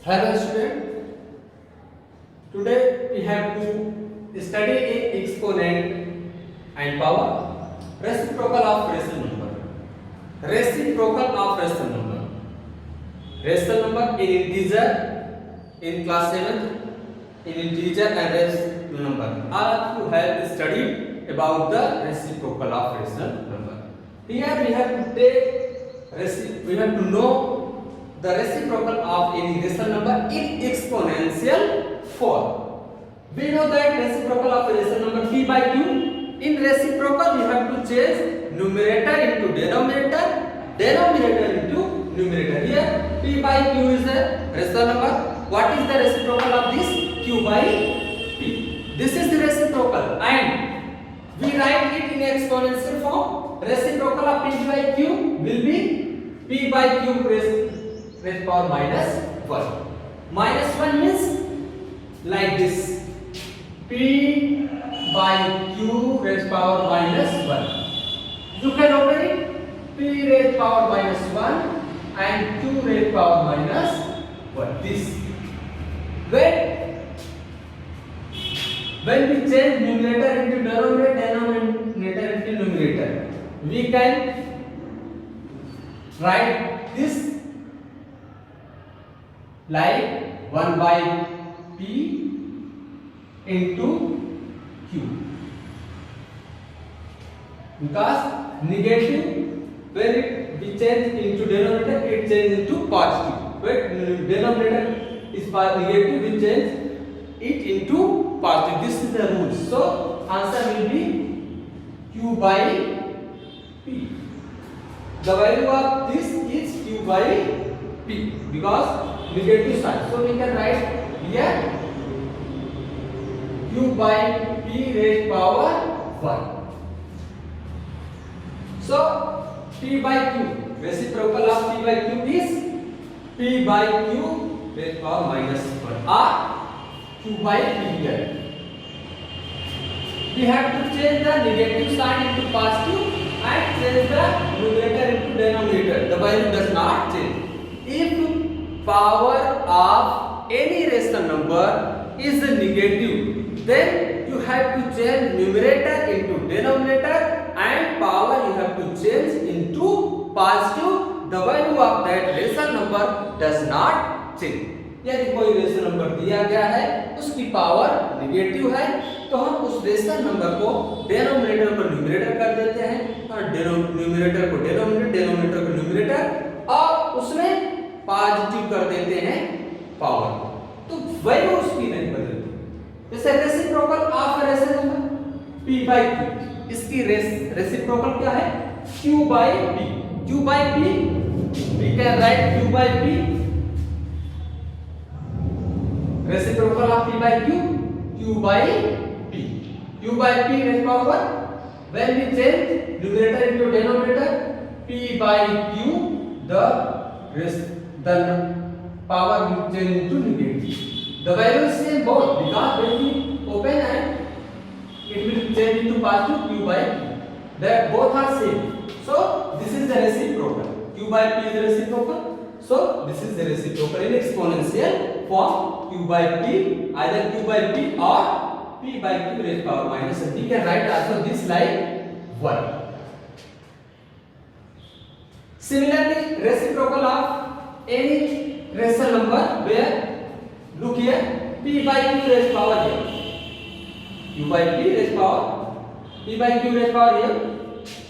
Hello student, today we have to study in exponent and power, reciprocal of rational number. Reciprocal of rational number. Rational number in integer in class 7, in integer and rational number. All of you have studied about the reciprocal of rational number. Here we have to take, we have to know the reciprocal of any rational number in exponential form. We know that reciprocal of a rational number p by q. In reciprocal, you have to change numerator into denominator, denominator into numerator. Here, p by q is a rational number. What is the reciprocal of this? Q by p. This is the reciprocal, and we write it in exponential form. Reciprocal of p by q will be p by q raised power minus 1. Minus 1 means like this. P by q raised power minus 1. You can open it. P raised power minus 1 and q raised power minus 1. This. When we change numerator into denominator, denominator into numerator, we can write this like 1 by p into q, because negative, when it be changed into denominator, it changes into positive. When denominator is negative, we change it into positive. This is the rule. So answer will be q by p. The value of this is q by p because negative sign. So we can write here q by p raised power 1. So p by q, reciprocal of p by q is p by q raised power minus 1 or q by p here. We have to change the negative sign into positive and change the numerator into denominator. The value does not change. If power of any rational number is negative, then you have to change numerator into denominator and power you have to change into positive. The value of that rational number does not change. यदि कोई rational number दिया गया है, उसकी power negative है, तो हम उस रेशनल नंबर को डेनोमिनेटर को न्यूमरेटर कर देते हैं और न्यूमरेटर को डेनोमिनेटर, डेनोमिनेटर को न्यूमरेटर और उसमें पॉजिटिव कर देते हैं पावर, तो वैल्यू उसकी नहीं बदलती। जैसे reciprocal of rational number p by q, इसकी रेसिप्रोकल क्या है? q by p. q by p we can write q by p, reciprocal of p by q, q by p. q by p raised power 1. When we change numerator into denominator, p by q, the power will change into negative. The value is same both, because when we open and it will change into positive q by p. That both are same. So this is the reciprocal. Q by p is the reciprocal. So this is the reciprocal in exponential form, q by p, either q by p or p by q raised power minus 1. We can write also this like 1. Similarly, reciprocal of any rational number where, look here, p by q raised power here, q by p raised power, p by q raised power here.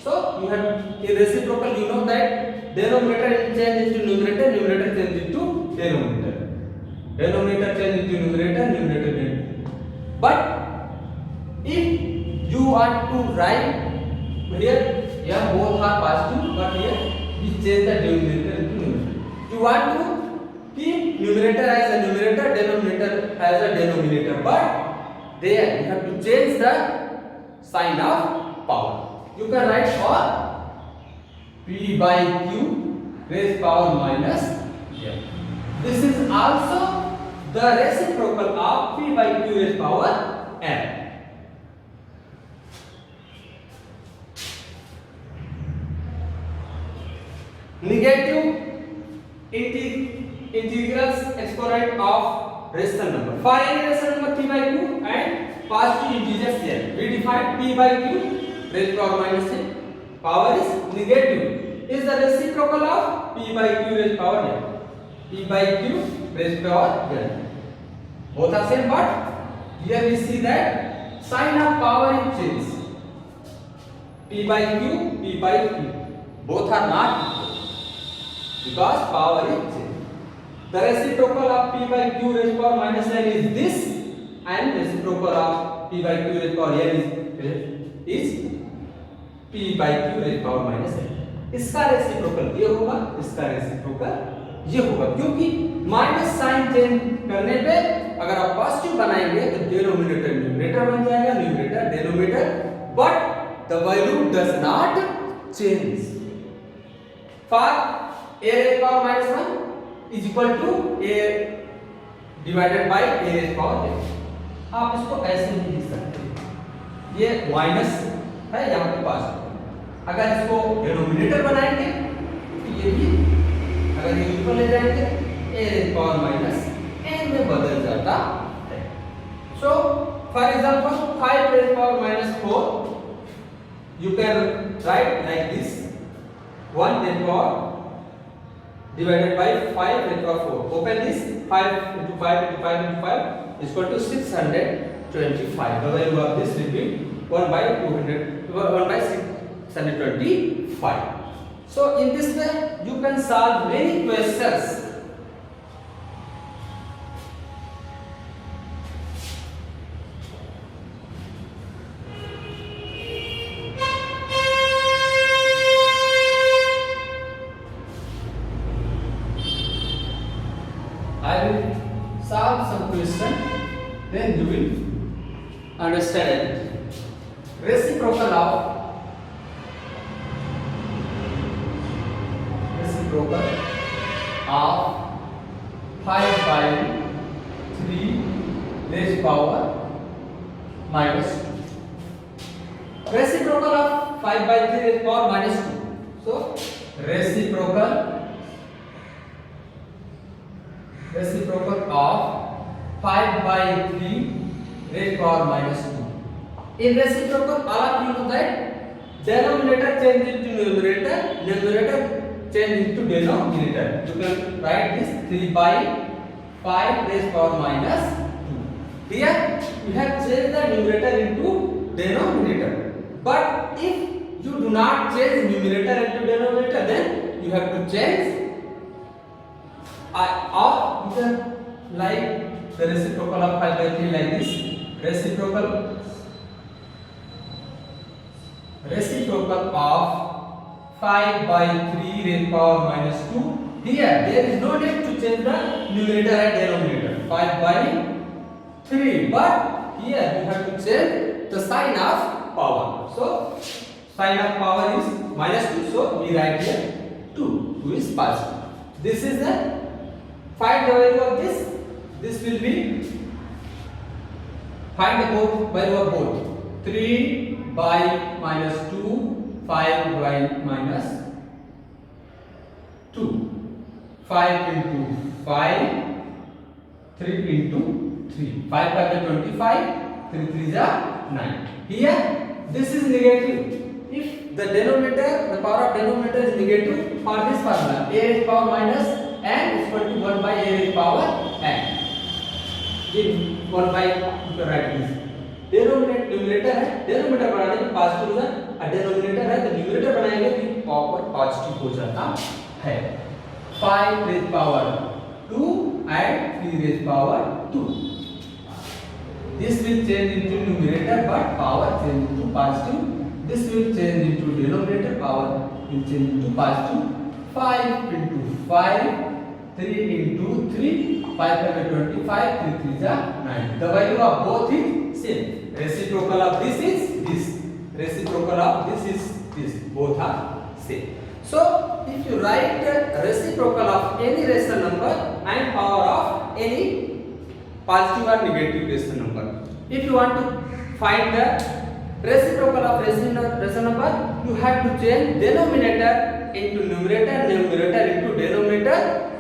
So you have a reciprocal, you know that denominator change into numerator, numerator change into denominator, denominator change into numerator, numerator change into. But if you want to write here both are positive, but here we change the denominator into numerator. You want to keep numerator as a numerator, denominator as a denominator, but there you have to change the sign of power. You can write for p by q raised power minus m. This is also the reciprocal of p by q raised power m. Negative integral exponent of rational number. For any rational number p by q and positive integers here, we define p by q raised to power minus n. Power is negative. Is the reciprocal of p by q raised to power n. P by q raised to power n. Both are same, but here we see that sign of power is changed. P by q, p by q. Both are not equal because power is changed. The reciprocal of p by q raised to power minus n is this, and reciprocal of p by q raised to power n is p by q raised to power minus n. इसका reciprocal ये होगा, इसका reciprocal ये होगा, क्योंकि minus sign change करने पे अगर आप पॉजिटिव बनाएंगे तो डिनोमिनेटर न्यूमरेटर बन जाएगा, numerator denominator, but the value does not change. For a raised power minus 1 is equal to a divided by a raised power n. आप इसको ऐसे नहीं लिख सकते, ये माइनस है यहाँ पे पॉजिटिव. अगर इसको डिनोमिनेटर बनाएंगे तो ये भी अगर ये ऊपर ले जाएंगे a raised power minus n में बदल जाता है. So for example 5 raised power minus 4 you can write like this, 1 raised power divided by 5 raised to power 4. Open this, 5 into 5 into 5 into 5 is equal to 625. The value of this will be 1 by 625. So in this way you can solve many questions. I will solve some question, then you will understand it. Reciprocal of 5 by 3 raised power minus 2. Reciprocal of 5 by 3 raised power minus 2. So reciprocal of 5 by 3 raised power minus 2. In reciprocal, all of you know that denominator change into numerator, numerator change into denominator. You can write this 3 by 5 raised power minus 2. Here you have changed the numerator into denominator. But if you do not change numerator into denominator, then you have to change or you can like the reciprocal of 5 by 3 like this. Reciprocal of 5 by 3 raised power minus 2. Here there is no need to change the numerator and denominator. 5 by 3, but here you have to change the sign of power. So sign of power is minus 2, so we write here 2. 2 is positive. This is the find the value of this. This will be find the value of both. 3 by minus 2, 5 by minus 2. 5 into 5, 3 into 3. 5 by 25, 3 3 is 9. Here this is negative. If the denominator, the power of denominator is negative, for this formula a raised power minus n is equal to 1 by a raised power n. In 1 by you can write this. Denominator numerator है, denominator बनाने में positive होगा, और denominator है तो numerator बनाएंगे तो power positive हो जाता है. 5 raised power 2 and 3 raised power 2. This will change into numerator, but power change into positive. This will change into denominator, power will change into positive. 5 into 5, 3 into 3, 5 by 25, 3 3 is 9. The value of both is same. Reciprocal of this is this. Reciprocal of this is this. Both are same. So if you write reciprocal of any rational number and power of any positive or negative rational number, if you want to find the reciprocal of rational number, you have to change denominator into numerator, numerator into denominator,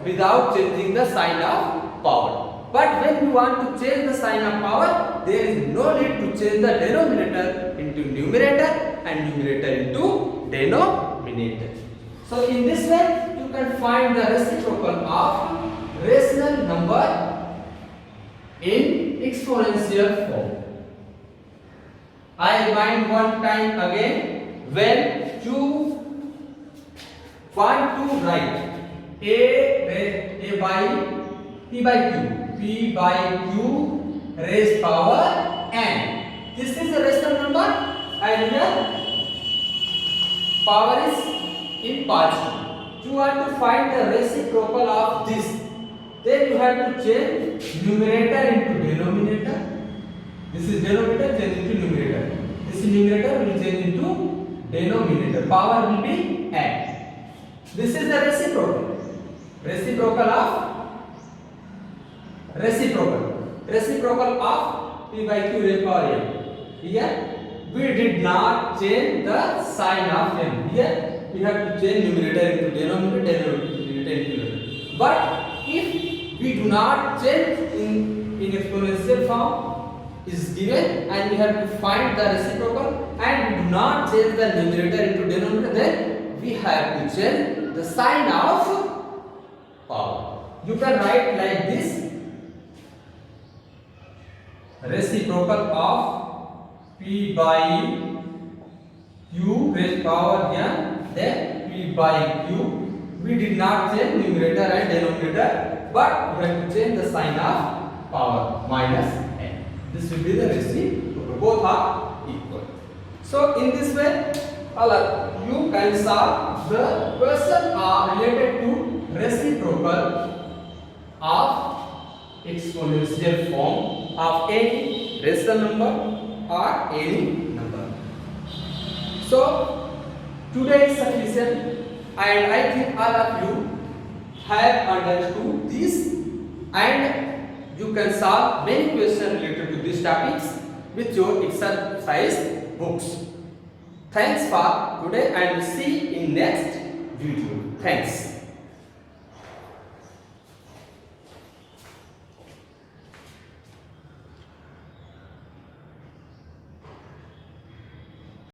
without changing the sign of power. But when you want to change the sign of power, there is no need to change the denominator into numerator and numerator into denominator. So in this way, you can find the reciprocal of rational number in exponential form. I remind one time again, when you want to write a by p by q raised power n. This is a rational number and here power is in positive. You want to find the reciprocal of this. Then you have to change numerator into denominator. This is denominator, change into numerator. This numerator will change into denominator. Power will be n. This is the reciprocal. Reciprocal of reciprocal of p by q raised power n. Here we did not change the sign of n. Here we have to change numerator into denominator, denominator into numerator. But if we do not change in exponential form is given and we have to find the reciprocal and we do not change the numerator into denominator, then we have to change the sign of power. You can write like this: reciprocal of p by q raised power n, then p by q. We did not change numerator and denominator, but we have to change the sign of power minus n. This will be the reciprocal. Both are equal. So in this way, you can solve the question related to reciprocal of exponential form of any rational number or any number. So today is sufficient, and I think all of you have understood this, and you can solve many questions related to these topics with your exercise books. Thanks for today and see in next video. Thanks.